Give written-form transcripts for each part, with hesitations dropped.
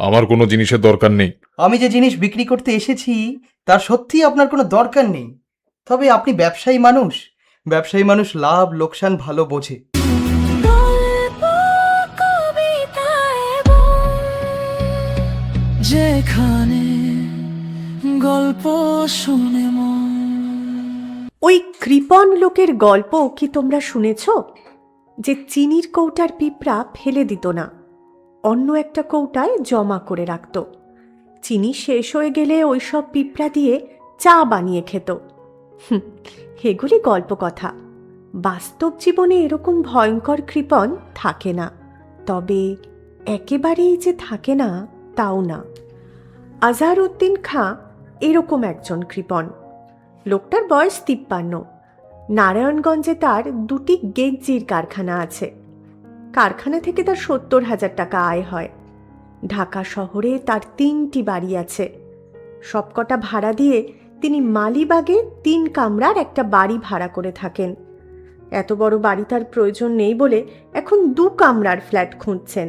আমার কোনো জিনিসের দরকার নেই। আমি যে জিনিস বিক্রি করতে এসেছি তার সত্যিই আপনার কোনো দরকার নেই। তবে আপনি ব্যবসায়ী মানুষ। ব্যবসায়ী মানুষ লাভ লোকসান ভালো বোঝে। গল্প কবিতা এবং যেখানে গল্প শুনে মন। ওই কৃপণ লোকের গল্প কি তোমরা শুনেছ? যে চিনির কৌটার পিঁপড়া ফেলে দিত না, অন্য একটা কৌটায় জমা করে রাখত। চিনি শেষ হয়ে গেলে ওইসব পিঁপড়া দিয়ে চা বানিয়ে খেত। এগুলি গল্প কথা। বাস্তব জীবনে এরকম ভয়ঙ্কর কৃপণ থাকে না। তবে একেবারেই যে থাকে না তাও না। আজহারউদ্দিন খাঁ এরকম একজন কৃপণ। লোকটার বয়স 53। নারায়ণগঞ্জে তার 2টি গেঞ্জির কারখানা আছে। কারখানা থেকে তার 70,000 টাকা আয় হয়। ঢাকা শহরে তার 3টি বাড়ি আছে। সবকটা ভাড়া দিয়ে তিনি মালিবাগে 3 কামরার একটা বাড়ি ভাড়া করে থাকেন। এত বড় বাড়ি তার প্রয়োজন নেই বলে এখন 2 কামরার ফ্ল্যাট খুঁজছেন।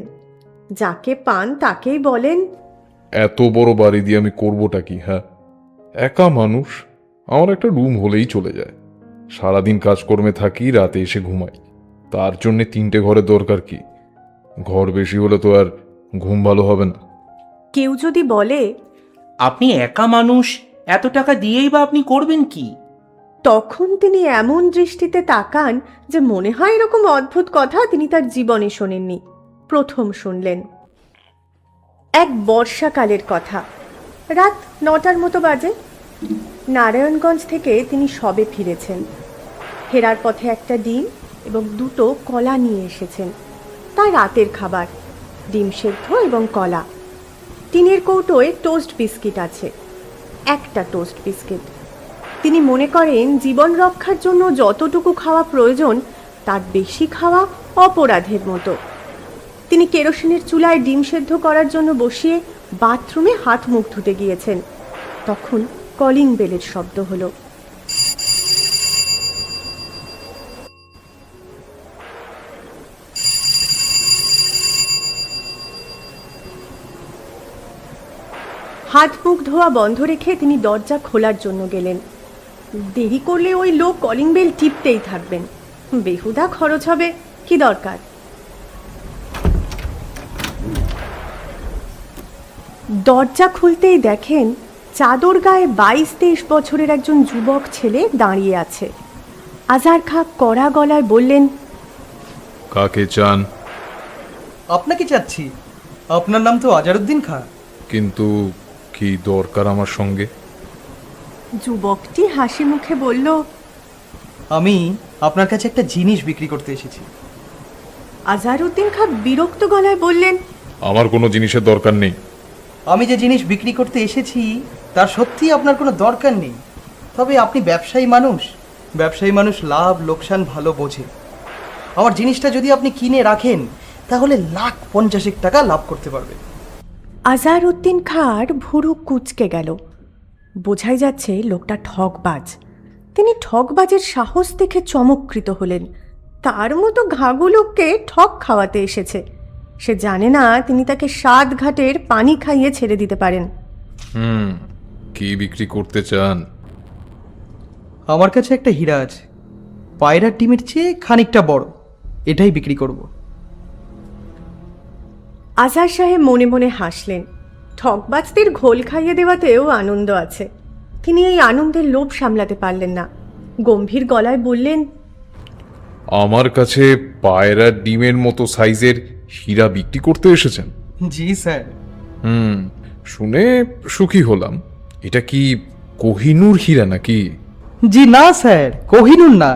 যাকে পান তাকেই বলেন, এত বড় বাড়ি দিয়ে আমি করবোটা কি? হ্যাঁ, একা মানুষ, আমার একটা রুম হলেই চলে যায়। সারাদিন কাজকর্মে থাকি, রাতে এসে ঘুমাই। তার জন্যে 3টে ঘরের দরকার কি? ঘর বেশি হলে তো আর ঘুম ভালো হবে না। কেউ যদি বলে, আপনি একা মানুষ, এত টাকা দিয়েই বা আপনি করবেন কি? তখন তিনি এমন দৃষ্টিতে তাকান যে মনে হয় এরকম অদ্ভুত কথা তিনি তার জীবনে শোনেননি, প্রথম শুনলেন। এক বর্ষাকালের কথা। রাত 9টার মতো বাজে। নারায়ণগঞ্জ থেকে তিনি সবে ফিরেছেন। ফেরার পথে একটা ডিম এবং 2টো কলা নিয়ে এসেছেন। তা রাতের খাবার, ডিম সেদ্ধ এবং কলা। টিনের কৌটোয় টোস্ট বিস্কিট আছে, একটা টোস্ট বিস্কিট। তিনি মনে করেন জীবন রক্ষার জন্য যতটুকু খাওয়া প্রয়োজন তার বেশি খাওয়া অপরাধের মতো। তিনি কেরোসিনের চুলায় ডিম সেদ্ধ করার জন্য বসিয়ে বাথরুমে হাত মুখ ধুতে গিয়েছেন। তখন কলিং বেলের শব্দ হলো। হাত মুখ ধোয়া বন্ধ রেখে তিনি দরজা খোলার জন্য গেলেন। দেরি করলে ওই লোক কলিং বেল টিপতেই থাকবেন। বেহুদা খরচ হবে, কি দরকার? দরজা খুলতেই দেখেন চাদর গায়ে 22-23 বছরের একজন যুবক ছেলে দাঁড়িয়ে আছে। আজহার খাঁ কড়া গলায় বললেন, কাকে চান? আপনাকে চাচ্ছি। আপনার নাম তো আজহারউদ্দিন খাঁ। কিন্তু কি দরকার আমার সঙ্গে? যুবকটি হাসি মুখে বলল, আমি আপনার কাছে একটা জিনিস বিক্রি করতে এসেছি। আজহারউদ্দিন খাঁ বিরক্ত গলায় বললেন, আমার কোনো জিনিসের দরকার নেই। আমি যে জিনিস বিক্রি করতে এসেছি তার সত্যিই আপনার কোনো দরকার নেই। তবে আপনি ব্যবসায়ী মানুষ। ব্যবসায়ী মানুষ লাভ লোকসান ভালো বোঝে। আমার জিনিসটা যদি আপনি কিনে রাখেন তাহলে 1,50,000 টাকা লাভ করতে পারবেন। আজহারউদ্দিন খাঁর ভুরু কুঁচকে গেল। বোঝাই যাচ্ছে লোকটা ঠকবাজ। তিনি ঠকবাজের সাহস দেখে চমৎকৃত হলেন। তার মতো ঘাঘু লোককে ঠক খাওয়াতে এসেছে। সে জানে না তিনি তাকে 7 ঘাটের পানি খাইয়ে ছেড়ে দিতে পারেন। কি বিক্রি করতে চান? আমার কাছে একটা হীরা আছে, পায়রার ডিমের চেয়ে খানিকটা বড়। এটাই বিক্রি করব। আজহার সাহেব মনে মনে হাসলেন। ঠকবাজদের ঘোল খাইয়ে দেওয়াতেও আনন্দ আছে। তিনি এই আনন্দের লোভ সামলাতে পারলেন না। গম্ভীর গলায় বললেন, আমার কাছে পায়রার ডিমের মতো সাইজের হীরা বিক্রি করতে এসেছেন? জি স্যার। শুনে সুখী হলাম। এটা কি কোহিনূর হীরা নাকি? জি না স্যার, কোহিনূর না।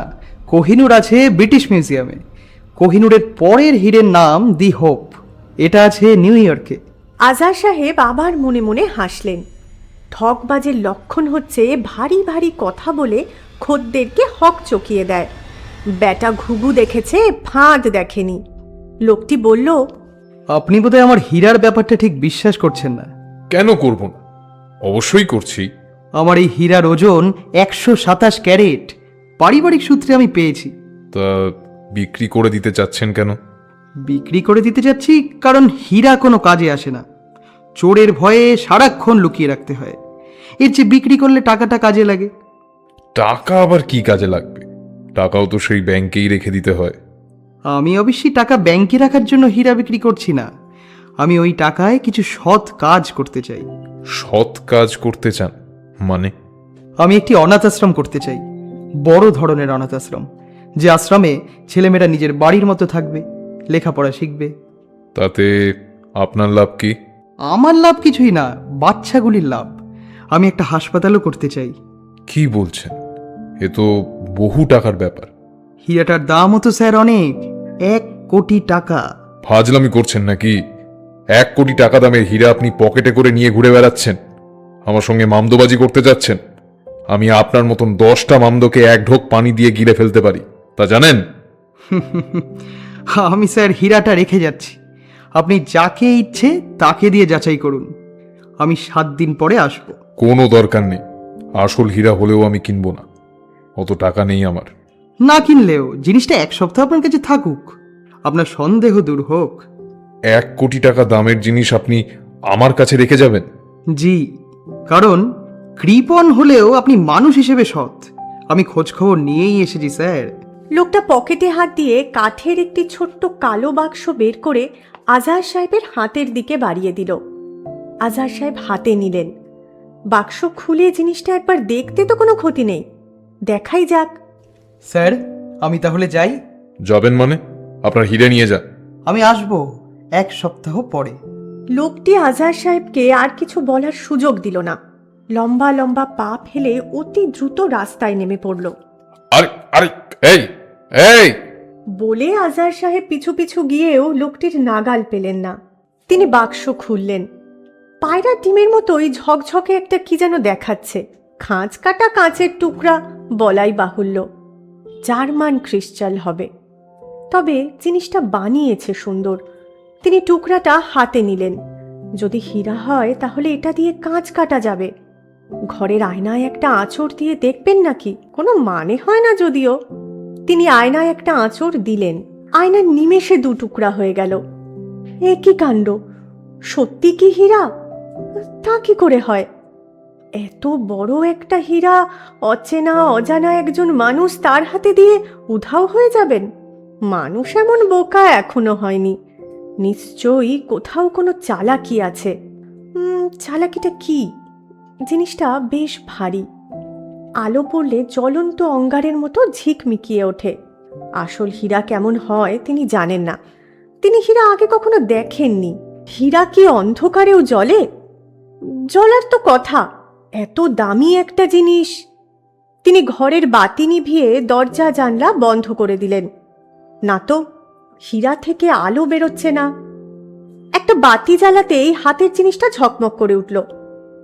কোহিনূর আছে ব্রিটিশ মিউজিয়ামে। কোহিনূরের পরের হীরের নাম দি হোপ। এটা আছে নিউ ইয়র্কে। আজহার সাহেব আবার মনে মনে হাসলেন। ঠকবাজের লক্ষণ হচ্ছে ভারী ভারী কথা বলে খদ্দেরকে হক চকিয়ে দেয়। ব্যাটা ঘুঘু দেখেছে, ফাঁদ দেখেনি। লোকটি বলল, আপনি বোধহয় আমার হীরার ব্যাপারটা ঠিক বিশ্বাস করছেন না। কেন করব না? অবশ্যই করছি। আমার এই হীরার ওজন 127 ক্যারেট। পারিবারিক সূত্রে আমি পেয়েছি। তা বিক্রি করে দিতে চাচ্ছেন কেন? বিক্রি করে দিতে যাচ্ছি কারণ হীরা কোনো কাজে আসে না। চোরের ভয়ে সারাক্ষণ লুকিয়ে রাখতে হয়। এর চেয়ে বিক্রি করলে টাকাটা কাজে লাগে। টাকা আবার কি কাজে লাগবে? টাকাও তো সেই ব্যাংকেই রেখে দিতে হয়। আমি অবশ্যই টাকা ব্যাংকে রাখার জন্য হীরা বিক্রি করছি না। আমি ওই টাকায় কিছু সৎ কাজ করতে চাই। সৎ কাজ করতে চান মানে? আমি একটি অনাথ আশ্রম করতে চাই, বড় ধরনের অনাথ আশ্রম, যে আশ্রমে ছেলেমেয়েরা নিজের বাড়ির মতো থাকবে, লেখাপড়া শিখবে। তাতে আপনার লাভ কি? আমার লাভ কিছুই না, বাচ্চাগুলির লাভ। আমি একটা হাসপাতালও করতে চাই। কি বলছেন? এ তো বহু টাকার ব্যাপার। হীরাটার দামও তো স্যার অনেক, 1 কোটি টাকা। ফাজলামি করছেন নাকি? 1 কোটি টাকা দামের হীরা আপনি পকেটে করে নিয়ে ঘুরে বেড়াচ্ছেন? আমার সঙ্গে মামদোবাজি করতে যাচ্ছেন? আমি আপনার মতন 10টা মামদোকে 1 ঢোক পানি দিয়ে গিলে ফেলতে পারি, তা জানেন? আমি স্যার হীরাটা রেখে যাচ্ছি, আপনি যাকে ইচ্ছে তাকে দিয়ে যাচাই করুন। আমি 7 দিন পরে আসব। কোনো দরকার নেই, আসল হীরা হলেও আমি কিনবো না, অত টাকা নেই আমার। না কিনলেও জিনিসটা 1 সপ্তাহ আপনার কাছে থাকুক, আপনার সন্দেহ দূর হোক। 1 কোটি টাকা দামের জিনিস আপনি আমার কাছে রেখে যাবেন? জি, কারণ কৃপণ হলেও আপনি মানুষ হিসেবে সৎ। আমি খোঁজ খবর নিয়েই এসেছি স্যার। লোকটা পকেটে হাত দিয়ে কাঠের একটি ছোট্ট কালো বাক্স বের করে আজহার সাহেবের হাতের দিকে বাড়িয়ে দিল। আজহার সাহেব হাতে নিলেন। বাক্স খুলে জিনিসটা একবার দেখতে তো কোনো ক্ষতি নেই, দেখাই যাক। স্যার, আমি তাহলে যাই? যাবেন মানে? আপনার হীরা নিয়ে যান। আমি আসব 1 সপ্তাহ পরে। লোকটি আজহার সাহেবকে আর কিছু বলার সুযোগ দিল না। লম্বা লম্বা পা ফেলে অতি দ্রুত রাস্তায় নেমে পড়ল। আরে আরে, এই এই! বলে আজহার সাহেব পিছু পিছু গিয়েও লোকটির নাগাল পেলেন না। তিনি বাক্স খুললেন। পায়রা ডিমের মতোই ঝকঝকে একটা কি যেন দেখাচ্ছে, খাঁজ কাটা কাঁচের টুকরা বলাই বাহুল্য। জার্মান ক্রিস্টাল হবে, তবে জিনিসটা বানিয়েছে সুন্দর। তিনি টুকরাটা হাতে নিলেন। যদি হীরা হয় তাহলে এটা দিয়ে কাঁচ কাটা যাবে। ঘরের আয়নায় একটা আঁচড় দিয়ে দেখবেন নাকি, কোনো মানে হয় না যদিও। তিনি আয়নায় একটা আঁচড় দিলেন, আয়নার নিমেষে 2 টুকরা হয়ে গেল। এ কি কাণ্ড! সত্যি কি হীরা? তা কি করে হয়? এত বড় একটা হীরা অচেনা অজানা একজন মানুষ তার হাতে দিয়ে উধাও হয়ে যাবেন? মানুষ এমন বোকা এখনো হয়নি। নিশ্চয়ই কোথাও কোনো চালাকি আছে। চালাকিটা কি? জিনিসটা বেশ ভারী, আলো পড়লে জ্বলন্ত অঙ্গারের মতো ঝিকমিকিয়ে ওঠে। আসল হীরা কেমন হয় তিনি জানেন না, তিনি হীরা আগে কখনো দেখেননি। হীরা কি অন্ধকারেও জ্বলে? জ্বলার তো কথা, এত দামি একটা জিনিস। তিনি ঘরের বাতি নিভিয়ে দরজা জানলা বন্ধ করে দিলেন। না তো, হীরা থেকে আলো বেরোচ্ছে না। একটা বাতি জ্বালাতেই হাতের জিনিসটা ঝকমক করে উঠল।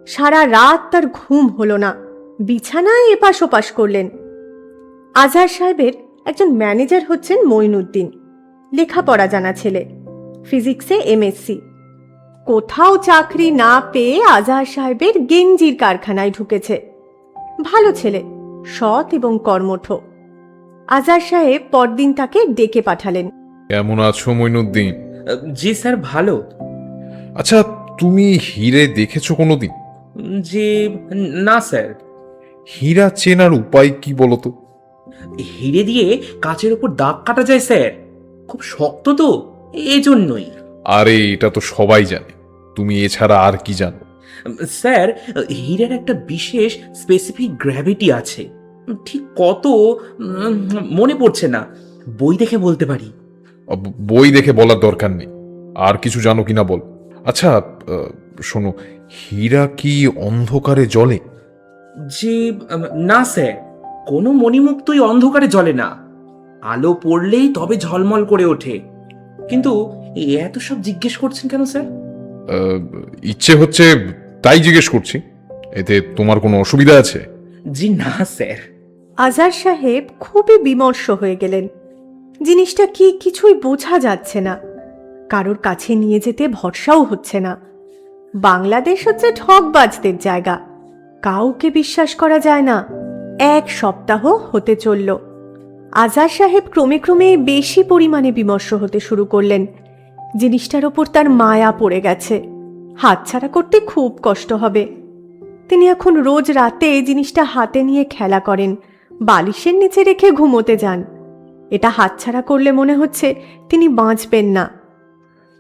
সারা রাত তার ঘুম হলো না, বিছানায় এপাশ ওপাশ করলেন। আজহার সাহেবের একজন ম্যানেজার হচ্ছেন মঈনুদ্দিন, লেখাপড়া জানা ছেলে, ফিজিক্সে এমএসসি। কোথাও চাকরি না পেয়ে আজহার সাহেবের গেঞ্জির কারখানায় ঢুকেছে। ভালো ছেলে, সৎ এবং কর্মঠ। আজহার সাহেব পরদিন তাকে ডেকে পাঠালেন। কেমন আছো মঈনুদ্দিন? জি স্যার, ভালো। আচ্ছা, তুমি হীরে দেখেছো কোনোদিন? জি না স্যার। হীরা চেনার উপায় কি বলতো? হিরে দিয়ে কাচের উপর দাগ কাটা যায় স্যার, খুব শক্ত তো, এজন্যই। আরে এটা তো সবাই জানে, তুমি এছাড়া আর কি জানো? স্যার, হীরের একটা বিশেষ স্পেসিফিক গ্র্যাভিটি আছে, ঠিক কত মনে পড়ছে না, বই দেখে বলতে পারি। বই দেখে বলার দরকার নেই, আর কিছু জানো কিনা বল। আচ্ছা শোনো, হীরা কি অন্ধকারে জ্বলে? জি না স্যার, কোনো মণিমুক্তই অন্ধকারে জ্বলে না, আলো পড়লেই তবে ঝলমল করে ওঠে। কিন্তু এত সব জিজ্ঞেস করছেন কেন স্যার? ইচ্ছে হচ্ছে তাই জিজ্ঞেস করছি, এতে তোমার কোনো অসুবিধা আছে? জি না স্যার। আজহার সাহেব খুবই বিমর্ষ হয়ে গেলেন। জিনিসটা কি কিছুই বোঝা যাচ্ছে না, কারোর কাছে নিয়ে যেতে ভরসাও হচ্ছে না। বাংলাদেশ হচ্ছে ঠকবাজদের জায়গা, কাউকে বিশ্বাস করা যায় না। 1 সপ্তাহ হতে চলল। আজহার সাহেব ক্রমে ক্রমে বেশি পরিমাণে বিমর্ষ হতে শুরু করলেন। জিনিসটার ওপর তার মায়া পড়ে গেছে। হাতছাড়া করতে খুব কষ্ট হবে। তিনি এখন রোজ রাতে জিনিসটা হাতে নিয়ে খেলা করেন, বালিশের নিচে রেখে ঘুমোতে যান। এটা হাতছাড়া করলে মনে হচ্ছে তিনি বাঁচবেন না।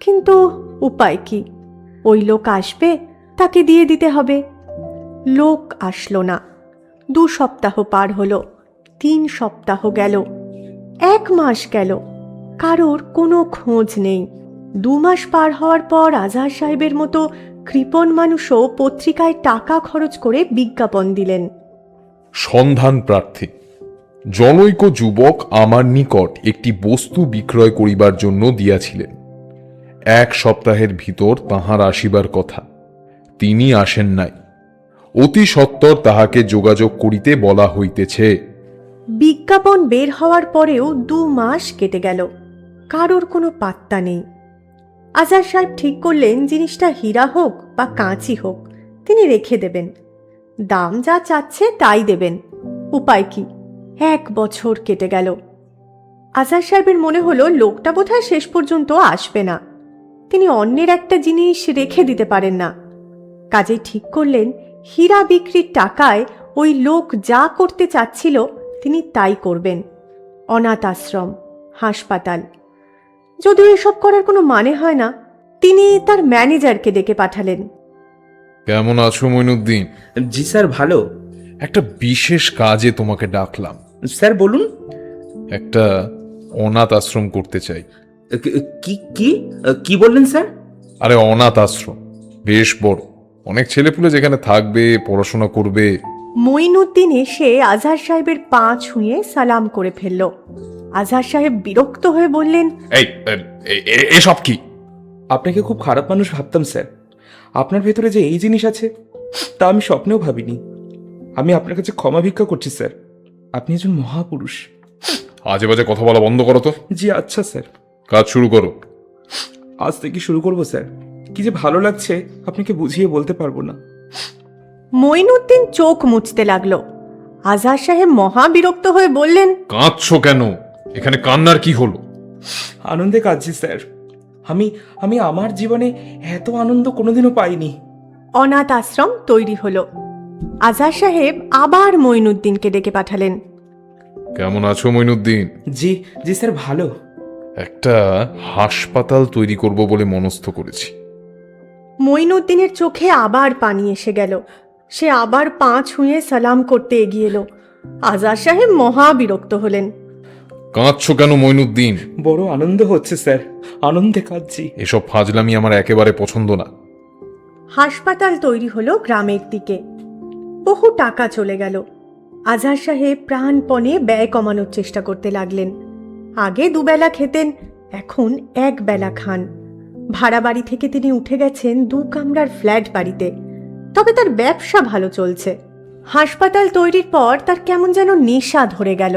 কিন্তু উপায় কি? ওই লোক আসবে, তাকে দিয়ে দিতে হবে। লোক আসলো না। 2 সপ্তাহ পার হলো, 3 সপ্তাহ গেল, 1 মাস গেল, কারোর কোনো খোঁজ নেই। 2 মাস পার হওয়ার পর আজহার সাহেবের মতো কৃপণ মানুষও পত্রিকায় টাকা খরচ করে বিজ্ঞাপন দিলেন। সন্ধান প্রার্থী জনৈক যুবক আমার নিকট একটি বস্তু বিক্রয় করিবার জন্য দিয়াছিলেন। 1 সপ্তাহের ভিতর তাহার আসিবার কথা, তিনি আসেন নাই। অতি সত্বর তাহাকে যোগাযোগ করিতে বলা হইতেছে। বিজ্ঞাপন বের হওয়ার পরেও 2 মাস কেটে গেল, কারোর কোনো পাত্তা নেই। আজহার সাহেব ঠিক করলেন জিনিসটা হীরা হোক বা কাঁচি হোক তিনি রেখে দেবেন, দাম যা চাচ্ছে তাই দেবেন। উপায় কি? 1 বছর কেটে গেল। আজহার সাহেবের মনে হলো লোকটা বোধহয় শেষ পর্যন্ত আসবে না। তিনি অন্যের একটা জিনিস রেখে দিতে পারেন না। কাজেই ঠিক করলেন হীরা বিক্রির টাকায় ওই লোক যা করতে চাচ্ছিল তিনি তাই করবেন। অনাথ আশ্রম, হাসপাতাল, যদিও এসব করার কোনো মানে হয় না, তিনি তার ম্যানেজারকে ডেকে পাঠালেন। কেমন আছো মইনুদ্দিন? জি স্যার, ভালো। একটা বিশেষ কাজে তোমাকে ডাকলাম। স্যার বলুন। একটা অনাথ আশ্রম করতে চাই। কি কি কি বললেন স্যার? আরে অনাথ আশ্রম বেশ বড়, অনেক ছেলেপুলে যেখানে থাকবে, পড়াশোনা করবে। মঈনুদ্দিন এসে আজহার সাহেবের পা ছুঁয়ে সালাম করে ফেলল। আজহার সাহেব বিরক্ত হয়ে বললেন, এই এসব কি? আপনাকে খুব খারাপ মানুষ ভাবতাম স্যার। আপনার ভেতরে যে এই জিনিস আছে তা আমি স্বপ্নেও ভাবিনি। আমি আপনার কাছে ক্ষমা ভিক্ষা করছি স্যার। আপনি একজন মহাপুরুষ। আজে বাজে কথা বলা বন্ধ করো তো। জি আচ্ছা স্যার, কাজ শুরু করো। আজ থেকে শুরু করবো স্যার। কি যে ভালো লাগছে আপনাকে বুঝিয়ে বলতে পারবো না। মঈনুদ্দিন চোখ মুছতে লাগলো। আজহার সাহেব মহা বিরক্ত হয়ে বললেন, কাঁদছো কেন? এখানে কান্নার কি হলো? আনন্দে কাঁদছি স্যার। আমি আমার জীবনে এত আনন্দ কোনোদিনও পাইনি। অনাথ আশ্রম তৈরি হলো। আজহার সাহেব আবার মঈনুদ্দিনকে ডেকে পাঠালেন। কেমন আছো মইনুদ্দিন? জি জি স্যার, ভালো। একটা হাসপাতাল তৈরি করব বলে মনস্থ করেছি। মঈনুদ্দিনের চোখে আবার পানি এসে গেল। সে আবার পা ছুঁয়ে সালাম করতে এগিয়ে এলো। আজহার সাহেব মহা বিরক্ত হলেন। কাঁদছো কেন মইনুদ্দিন? বড় আনন্দ হচ্ছে স্যার, আনন্দে কাঁদছি। এসব ফাজলামি আমার একেবারে পছন্দ না। হাসপাতাল তৈরি হলো গ্রামের দিকে। বহু টাকা চলে গেল। আজহার সাহেব প্রাণপণে ব্যয় কমানোর চেষ্টা করতে লাগলেন। আগে 2 বেলা খেতেন, এখন 1 বেলা খান। ভাড়া বাড়ি থেকে তিনি উঠে গেছেন 2 কামরার ফ্ল্যাট বাড়িতে। তবে তার ব্যবসা ভালো চলছে। হাসপাতাল তৈরির পর তার কেমন যেন নেশা ধরে গেল।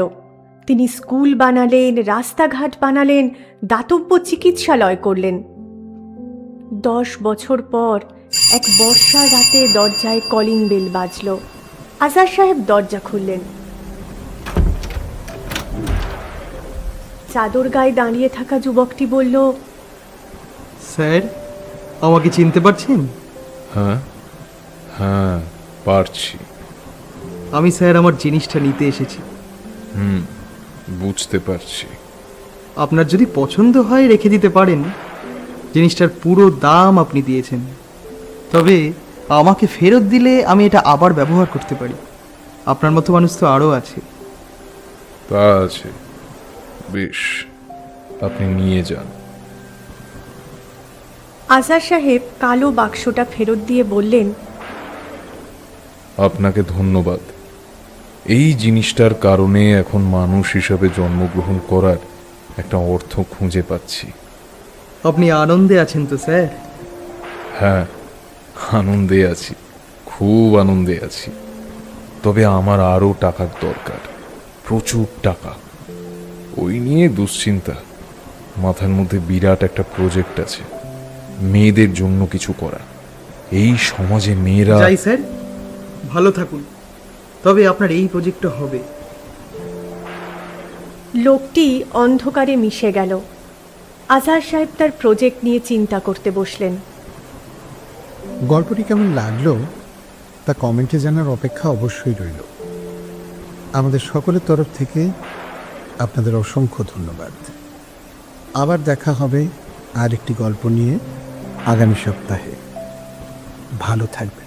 তিনি স্কুল বানালেন, রাস্তাঘাট বানালেন, দাতব্য চিকিৎসালয় করলেন। 10 বছর পর এক বর্ষার রাতে দরজায় কলিং বেল বাজল। আজহার সাহেব দরজা খুললেন। চাদর গায়ে দাঁড়িয়ে থাকা যুবকটি বলল, স্যার, আমাকে চিনতে পারছেন? হ্যাঁ হ্যাঁ, পারছি। আমি স্যার আমার জিনিসটা নিতে এসেছি। বুঝতে পারছি। আপনার যদি পছন্দ হয় রেখে দিতে পারেন। জিনিসটার পুরো দাম আপনি দিয়েছেন, তবে আমাকে ফেরত দিলে আমি এটা আবার ব্যবহার করতে পারি। আপনার মতো মানুষ তো আরও আছে। তা আছে, বেশ, আপনি নিয়ে যান। আজহার সাহেব কালো বাক্সটা ফেরত দিয়ে বললেন, আপনাকে ধন্যবাদ। এই জিনিসটার কারণে এখন মানুষ হিসাবে জন্মগ্রহণ করার একটা অর্থ খুঁজে পাচ্ছি। আপনি আনন্দে আছেন তো স্যার? হ্যাঁ, আনন্দে আছি, খুব আনন্দে আছি। তবে আমার আরও টাকার দরকার, প্রচুর টাকা। ওই নিয়ে দুশ্চিন্তা। মাথার মধ্যে বিরাট একটা প্রজেক্ট আছে, মেয়েদের জন্য কিছু করা। এই সমাজে মেয়েরা। যাই স্যার, ভালো থাকুন। তবে আপনার এই প্রজেক্টটা হবে। লোকটি অন্ধকারে মিশে গেল। আজহার সাহেব তার প্রজেক্ট নিয়ে চিন্তা করতে বসলেন। গল্পটি কেমন লাগলো তা কমেন্টে জানার অপেক্ষা অবশ্যই রইল। আমাদের সকলের তরফ থেকে আপনাদের অসংখ্য ধন্যবাদ। আবার দেখা হবে আর একটি গল্প নিয়ে আগামী সপ্তাহে। ভালো থাকবেন।